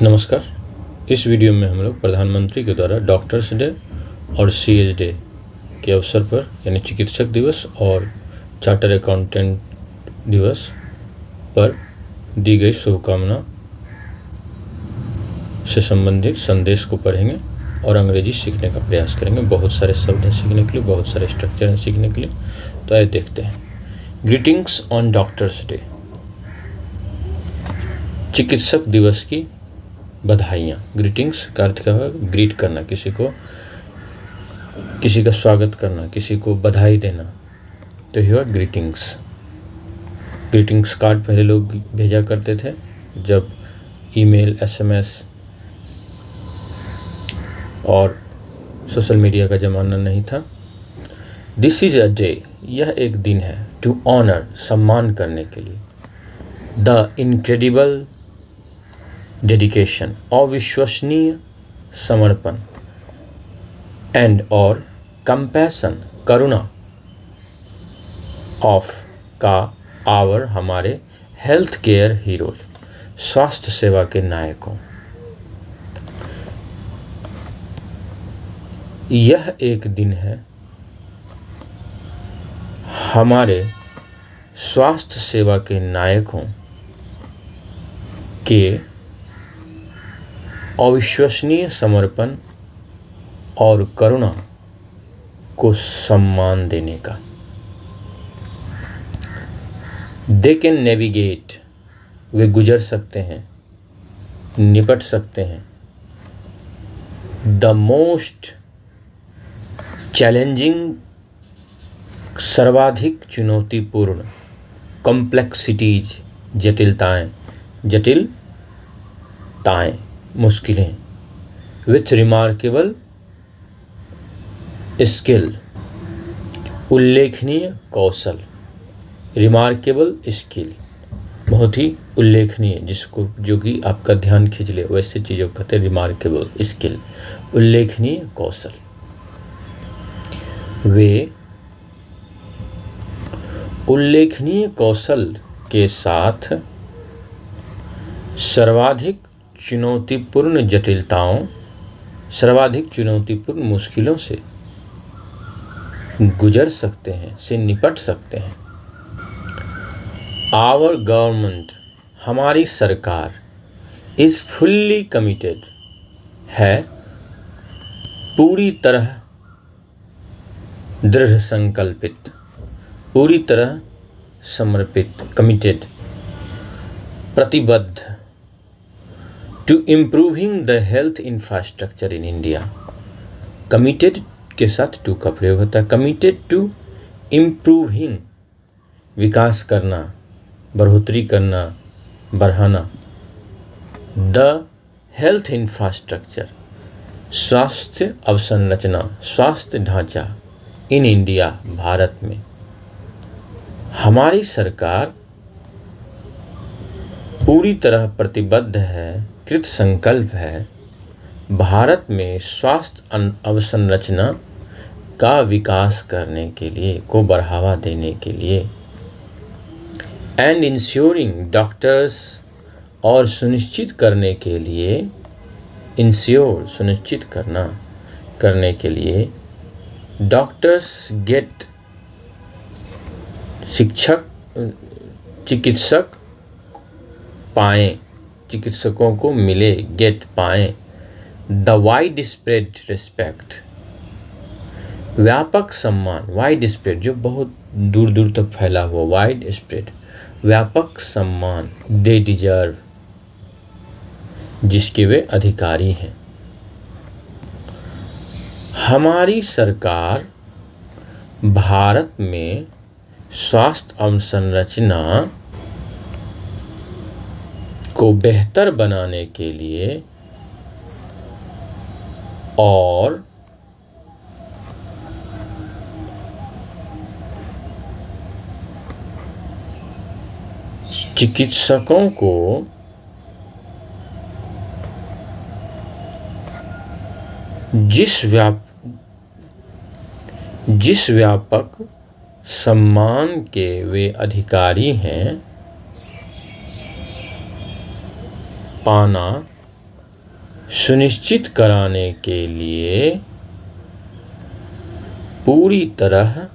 नमस्कार। इस वीडियो में हम लोग प्रधानमंत्री के द्वारा डॉक्टर्स डे और सीएच डे के अवसर पर यानी चिकित्सक दिवस और चार्टर अकाउंटेंट दिवस पर दी गई शुभकामना से संबंधित संदेश को पढ़ेंगे और अंग्रेजी सीखने का प्रयास करेंगे। बहुत सारे शब्द हैं सीखने के लिए, बहुत सारे स्ट्रक्चर हैं सीखने के लिए। तो आइए देखते हैं। ग्रीटिंग्स ऑन डॉक्टर्स डे, चिकित्सक दिवस की बधाइयाँ। ग्रीटिंग्स का अर्थ क्या है? ग्रीट करना, किसी का स्वागत करना, किसी को बधाई देना, तो ये हुआ ग्रीटिंग्स। ग्रीटिंग्स कार्ड पहले लोग भेजा करते थे जब ईमेल, एसएमएस और सोशल मीडिया का ज़माना नहीं था। दिस इज़ अ डे, यह एक दिन है, टू ऑनर, सम्मान करने के लिए, द इनक्रेडिबल डेडिकेशन, अविश्वसनीय समर्पण, एंड और कंपैशन, करुणा, ऑफ का, आवर, हमारे, हेल्थ केयर हीरोज, स्वास्थ्य सेवा के नायकों। यह एक दिन है हमारे स्वास्थ्य सेवा के नायकों के अविश्वसनीय समर्पण और करुणा को सम्मान देने का। दे कैन नेविगेट, वे गुजर सकते हैं, निपट सकते हैं, द मोस्ट चैलेंजिंग, सर्वाधिक चुनौतीपूर्ण, कॉम्प्लेक्सिटीज, जटिलताएं, मुश्किलें, विथ रिमार्केबल स्किल, उल्लेखनीय कौशल, रिमार्केबल स्किल, बहुत ही उल्लेखनीय, जो कि आपका ध्यान खींच ले, वैसे चीज़ों को कहते हैं रिमार्केबल स्किल, उल्लेखनीय कौशल। वे उल्लेखनीय कौशल के साथ सर्वाधिक चुनौतीपूर्ण जटिलताओं, सर्वाधिक चुनौतीपूर्ण मुश्किलों से गुजर सकते हैं, से निपट सकते हैं। आवर गवर्नमेंट, हमारी सरकार, इज़ फुल्ली कमिटेड, है पूरी तरह दृढ़ संकल्पित, पूरी तरह समर्पित, कमिटेड, प्रतिबद्ध, to improving the health infrastructure in India. Committed के साथ टू का प्रयोग होता है। कमिटेड टू इम्प्रूविंग, विकास करना, बढ़ोतरी करना, बढ़ाना, द हेल्थ इंफ्रास्ट्रक्चर, स्वास्थ्य अवसंरचना, स्वास्थ्य ढांचा, इन इंडिया, भारत में। हमारी सरकार पूरी तरह प्रतिबद्ध है, कृत संकल्प है, भारत में स्वास्थ्य अवसंरचना का विकास करने के लिए, को बढ़ावा देने के लिए, एंड इंश्योरिंग, डॉक्टर्स, और सुनिश्चित करने के लिए, इंश्योर, सुनिश्चित करने के लिए, डॉक्टर्स गेट, चिकित्सक पाएँ, चिकित्सकों को मिले, गेट, पाएँ, द वाइड स्प्रेड रिस्पेक्ट, व्यापक सम्मान, वाइड स्प्रेड जो बहुत दूर दूर तक फैला हुआ, वाइड स्प्रेड, व्यापक सम्मान, दे डिजर्व, जिसके वे अधिकारी हैं। हमारी सरकार भारत में स्वास्थ्य अवसंरचना को बेहतर बनाने के लिए और चिकित्सकों को जिस व्यापक सम्मान के वे अधिकारी हैं, पाना सुनिश्चित कराने के लिए पूरी तरह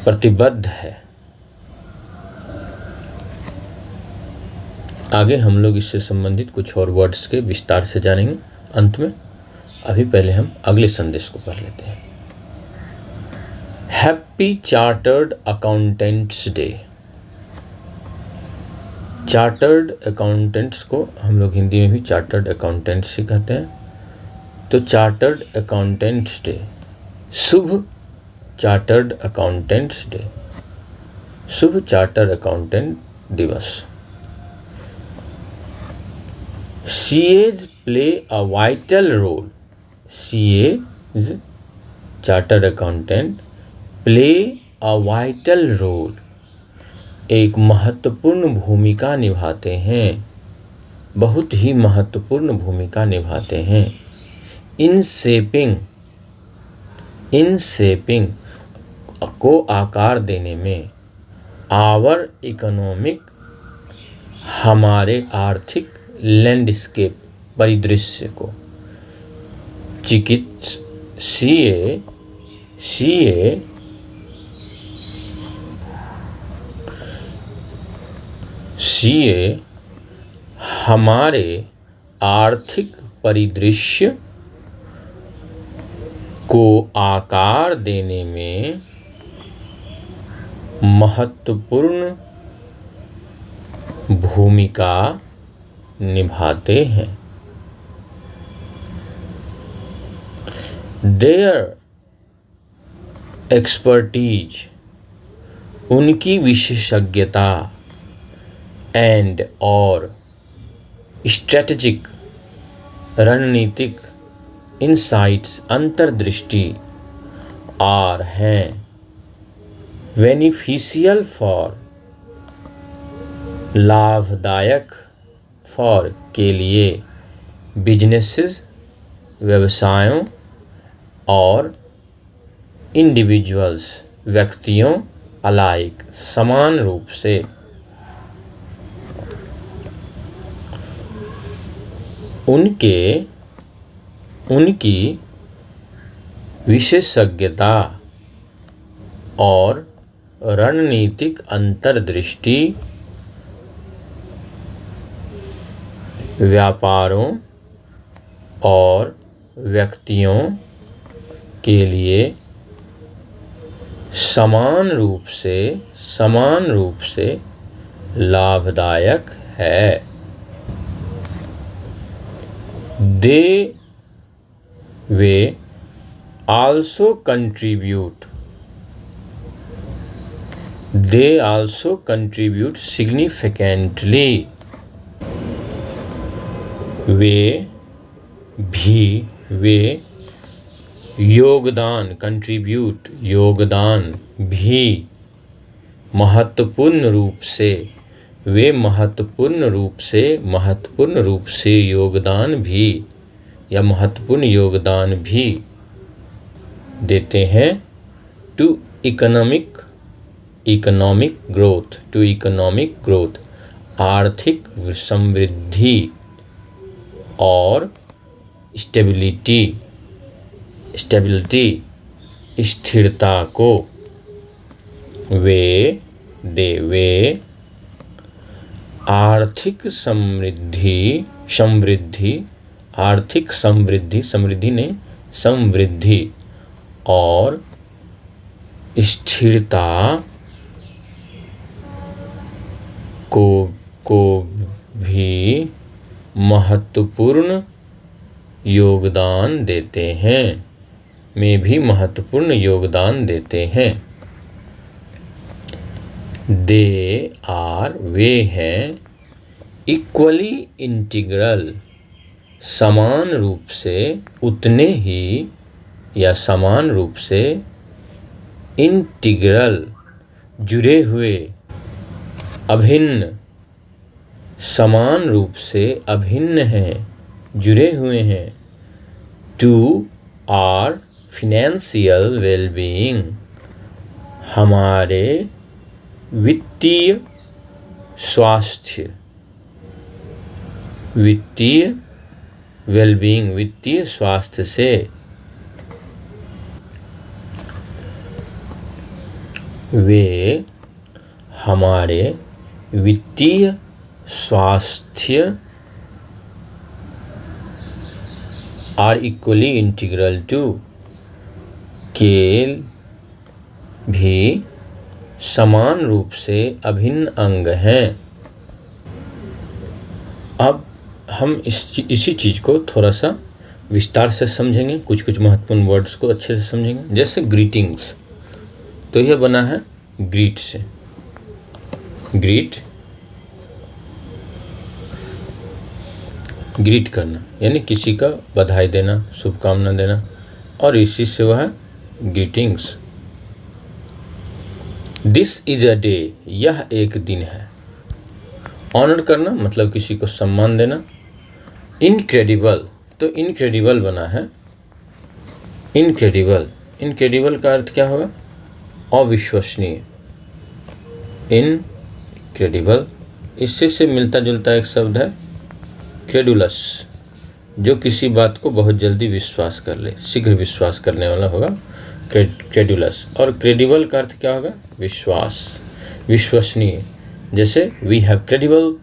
प्रतिबद्ध है। आगे हम लोग इससे संबंधित कुछ और वर्ड्स के विस्तार से जानेंगे अंत में। अभी पहले हम अगले संदेश को पढ़ लेते हैं। Happy chartered accountants day. Chartered accountants को हम लोग हिंदी में भी चार्टर्ड अकाउंटेंट्स ही कहते हैं। तो चार्टर्ड अकाउंटेंट्स डे, शुभ चार्टर्ड अकाउंटेंट्स डे, शुभ चार्टर्ड अकाउंटेंट दिवस। CAs play a vital role. CAs, chartered accountant, play a vital role, एक महत्वपूर्ण भूमिका निभाते हैं, बहुत ही महत्वपूर्ण भूमिका निभाते हैं। इन शेपिंग को आकार देने में, आवर इकोनॉमिक, हमारे आर्थिक लैंडस्केप, परिदृश्य को। CA हमारे आर्थिक परिदृश्य को आकार देने में महत्वपूर्ण भूमिका निभाते हैं। Their expertise, उनकी विशेषज्ञता, एंड और स्ट्रेटेजिक, रणनीतिक, इंसाइट्स, अंतर्दृष्टि, आर हैं बेनिफिशियल फॉर, लाभदायक, फॉर के लिए, बिजनेसेस, व्यवसायों, और इंडिविजुअल्स, व्यक्तियों, अलाइक, समान रूप से। उनकी विशेषज्ञता और रणनीतिक अंतर्दृष्टि व्यापारों और व्यक्तियों के लिए समान रूप से लाभदायक है। They also contribute significantly, वे योगदान, कंट्रीब्यूट, योगदान भी, महत्वपूर्ण रूप से, वे महत्वपूर्ण रूप से योगदान भी, या महत्वपूर्ण योगदान भी देते हैं टू इकोनॉमिक ग्रोथ, आर्थिक समृद्धि और स्टेबिलिटी, स्थिरता को। वे आर्थिक समृद्धि और स्थिरता को भी महत्वपूर्ण योगदान देते हैं। वे हैं इक्वली इंटीग्रल, समान रूप से, उतने ही या समान रूप से, इंटीग्रल, जुड़े हुए, अभिन्न, समान रूप से अभिन्न हैं, जुड़े हुए हैं। टू आर फिनेंशियल वेलबीइंग, हमारे वित्तीय स्वास्थ्य, वित्तीय वेलबींग, वित्तीय स्वास्थ्य से। वे हमारे वित्तीय स्वास्थ्य आर इक्वली इंटीग्रल टू, के भी समान रूप से अभिन्न अंग हैं। अब हम इसी चीज़ को थोड़ा सा विस्तार से समझेंगे, कुछ कुछ महत्वपूर्ण वर्ड्स को अच्छे से समझेंगे। जैसे ग्रीटिंग्स, तो यह बना है ग्रीट से, ग्रीट, ग्रीट करना यानी किसी का बधाई देना, शुभकामना देना, और इसी से वह है greetings. This is a day, यह एक दिन है। ऑनर करना मतलब किसी को सम्मान देना। इनक्रेडिबल, तो इनक्रेडिबल बना है इनक्रेडिबल। इनक्रेडिबल का अर्थ क्या होगा? अविश्वसनीय। इनक्रेडिबल, इससे से मिलता जुलता एक शब्द है क्रेडुलस, जो किसी बात को बहुत जल्दी विश्वास कर ले, शीघ्र विश्वास करने वाला होगा क्रेडुलस। और क्रेडिबल का अर्थ क्या होगा? विश्वास, विश्वसनीय। जैसे we have credible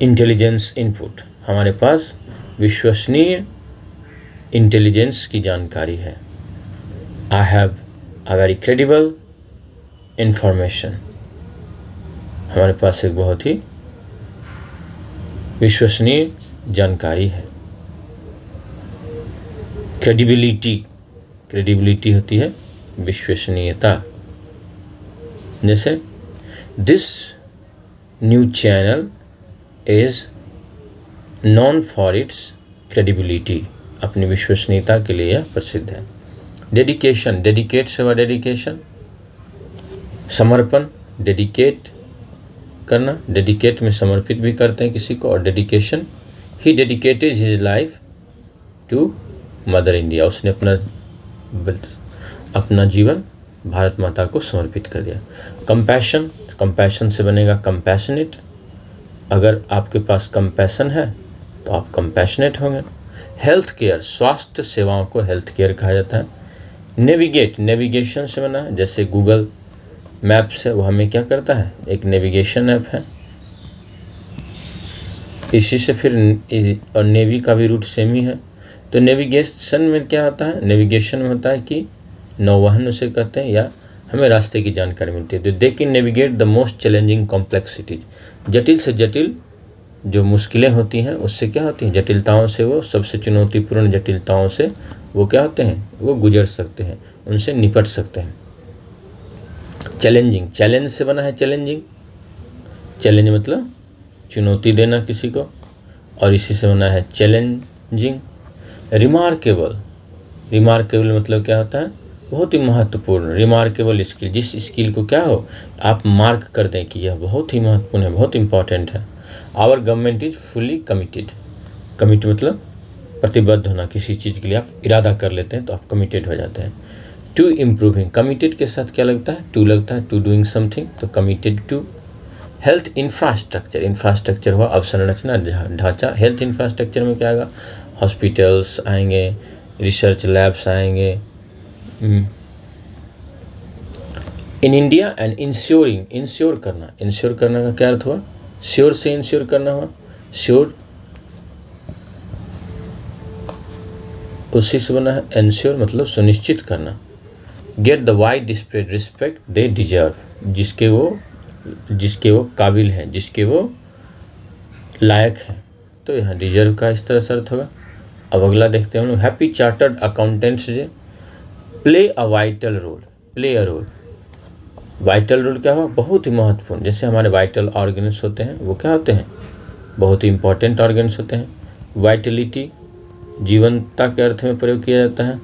intelligence input, हमारे पास विश्वसनीय इंटेलिजेंस की जानकारी है। I have a very credible information, हमारे पास एक बहुत ही विश्वसनीय जानकारी है। क्रेडिबिलिटी, क्रेडिबिलिटी होती है विश्वसनीयता। जैसे this new channel is non for its credibility, अपनी विश्वसनीयता के लिए यह प्रसिद्ध है। डेडिकेशन, डेडिकेट से हुआ डेडिकेशन, समर्पण, डेडिकेट करना, डेडिकेट में समर्पित भी करते हैं किसी को। और dedication, he dedicated his life to mother India, उसने अपना जीवन भारत माता को समर्पित कर दिया। कंपैशन, कंपैशन से बनेगा कंपैशनेट, अगर आपके पास कंपैशन है तो आप कंपैशनेट होंगे। हेल्थ केयर, स्वास्थ्य सेवाओं को हेल्थ केयर कहा जाता है। नेविगेट, नेविगेशन से बना है, जैसे गूगल मैप्स है, वो हमें क्या करता है? एक नेविगेशन ऐप है। इसी से फिर और नेवी का भी रूट सेम ही है। तो नेविगेशन में क्या होता है? नेविगेशन में होता है कि नौवहन उसे कहते हैं, या हमें रास्ते की जानकारी मिलती है। तो they can navigate the most challenging complexities, जटिल से जटिल जो मुश्किलें होती हैं उससे क्या होती हैं? जटिलताओं से, वो सबसे चुनौतीपूर्ण जटिलताओं से वो क्या होते हैं? वो गुजर सकते हैं, उनसे निपट सकते हैं। चैलेंजिंग, चैलेंज से बना है चैलेंजिंग, चैलेंज मतलब चुनौती देना किसी को, और इसी से बना है चैलेंजिंग। रिमार्केबल, रिमार्केबल मतलब क्या होता है? बहुत ही महत्वपूर्ण। रिमार्केबल स्किल, जिस स्किल को क्या हो आप मार्क कर दें कि यह बहुत ही महत्वपूर्ण है, बहुत इंपॉर्टेंट है। Our government is fully committed, commit मतलब प्रतिबद्ध होना, किसी चीज़ के लिए आप इरादा कर लेते हैं तो आप कमिटेड हो जाते हैं। टू इम्प्रूविंग, कमिटेड के साथ क्या लगता है? टू लगता है, टू डूइंग समथिंग, तो committed to. Health infrastructure, infrastructure हुआ अवसंरचना ढांचा। हेल्थ इंफ्रास्ट्रक्चर में क्या आएगा? हॉस्पिटल्स आएंगे, रिसर्च लैब्स आएंगे। In India and ensuring, ensure करना, इंश्योर करने का क्या अर्थ हुआ? श्योर से इंश्योर करना हुआ, श्योर उसी से बना है। इंश्योर मतलब सुनिश्चित करना। Get the wide spread respect they deserve, जिसके वो काबिल हैं, जिसके वो लायक हैं, तो यहाँ डिजर्व का इस तरह से अर्थ होगा। अब अगला देखते हैं हम लोग। Happy chartered accountants day. Play a vital role, play a role, vital role क्या हुआ? बहुत ही महत्वपूर्ण। जैसे हमारे वाइटल ऑर्गन्स होते हैं, वो क्या होते हैं? बहुत ही इंपॉर्टेंट ऑर्गन्स होते हैं। वाइटलिटी जीवंतता के अर्थ में प्रयोग किया जाता है।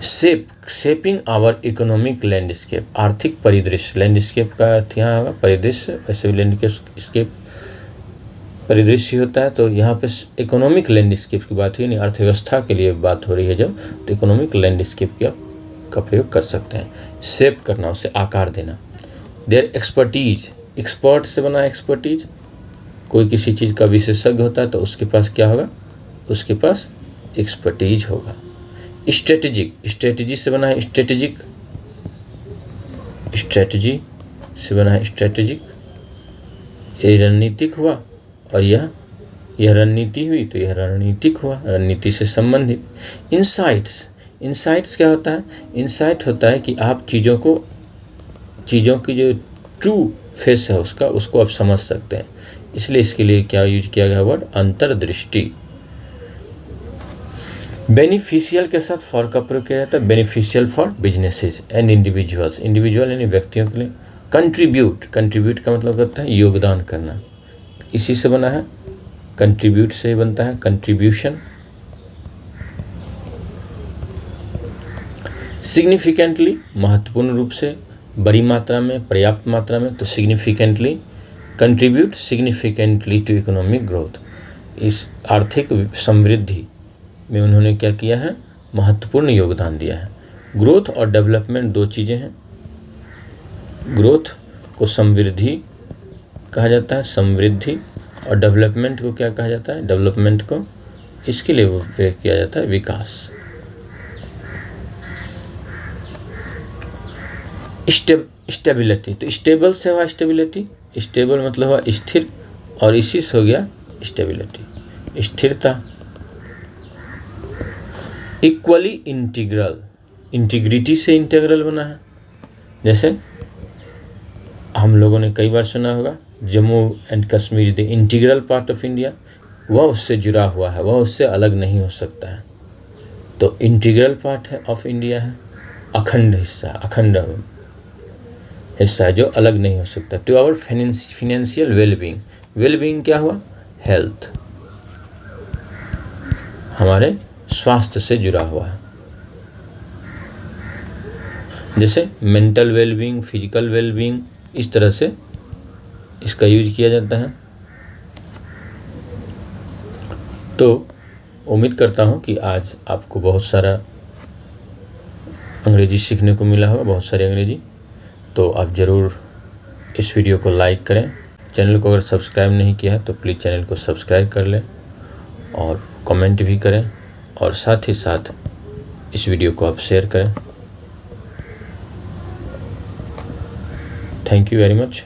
शेपिंग आवर इकोनॉमिक लैंडस्केप, आर्थिक परिदृश्य, लैंडस्केप का अर्थ यहाँ होगा परिदृश्य, वैसे भी लैंडस्केप परिदृश्य होता है। तो यहाँ पे इकोनॉमिक लैंडस्केप की बात हुई, नहीं अर्थव्यवस्था के लिए बात हो रही है जब, तो इकोनॉमिक लैंडस्केप का प्रयोग कर सकते हैं। शेप करना, उसे आकार देना। देयर एक्सपर्टीज, एक्सपर्ट से बना एक्सपर्टीज, कोई किसी चीज़ का विशेषज्ञ होता है तो उसके पास क्या होगा, उसके पास एक्सपर्टीज होगा। स्ट्रेटेजिक, स्ट्रेटेजी से बना है स्ट्रेटेजिक, स्ट्रेटजी से बना है स्ट्रेटेजिक, ये रणनीतिक हुआ, और यह रणनीति हुई तो यह रणनीतिक हुआ, रणनीति से संबंधित। इंसाइट्स, इंसाइट्स क्या होता है, इंसाइट होता है कि आप चीज़ों की जो ट्रू फेस है उसको आप समझ सकते हैं, इसलिए इसके लिए क्या यूज किया गया वर्ड, अंतर्दृष्टि। बेनिफिशियल के साथ फॉर का प्रयोग किया जाता है, beneficial for businesses and individuals, individual यानी व्यक्तियों के लिए। कंट्रीब्यूट, कंट्रीब्यूट का मतलब होता है योगदान करना, इसी से बना है, कंट्रीब्यूट से बनता है कंट्रीब्यूशन। सिग्निफिकेंटली, महत्वपूर्ण रूप से, बड़ी मात्रा में, पर्याप्त मात्रा में, तो significantly, contribute significantly to economic growth, इस आर्थिक समृद्धि में उन्होंने क्या किया है, महत्वपूर्ण योगदान दिया है। ग्रोथ और डेवलपमेंट दो चीज़ें हैं, ग्रोथ को समृद्धि कहा जाता है, समृद्धि, और डेवलपमेंट को क्या कहा जाता है, डेवलपमेंट को इसके लिए वो प्रयोग किया जाता है विकास। स्टेबिलिटी, तो स्टेबल से हुआ स्टेबिलिटी, स्टेबल मतलब हुआ स्थिर, और इसी से हो गया स्टेबिलिटी, स्थिरता। इक्वली इंटीग्रल, इंटीग्रिटी से इंटीग्रल बना है, जैसे हम लोगों ने कई बार सुना होगा Jammu and Kashmir the integral part of India, वह उससे जुड़ा हुआ है, वह उससे अलग नहीं हो सकता है, तो इंटीग्रल पार्ट है ऑफ इंडिया है, अखंड हिस्सा, अखंड हिस्सा है जो अलग नहीं हो सकता। To our financial wellbeing, wellbeing क्या हुआ, हेल्थ, हमारे स्वास्थ्य से जुड़ा हुआ है, जैसे मेंटल वेलबींग, फिजिकल वेलबींग, इस तरह से इसका यूज किया जाता है। तो उम्मीद करता हूँ कि आज आपको बहुत सारा अंग्रेजी सीखने को मिला होगा, बहुत सारी अंग्रेजी। तो आप ज़रूर इस वीडियो को लाइक करें, चैनल को अगर सब्सक्राइब नहीं किया है तो प्लीज़ चैनल को सब्सक्राइब कर लें, और कमेंट भी करें, और साथ ही साथ इस वीडियो को आप शेयर करें। Thank you very much.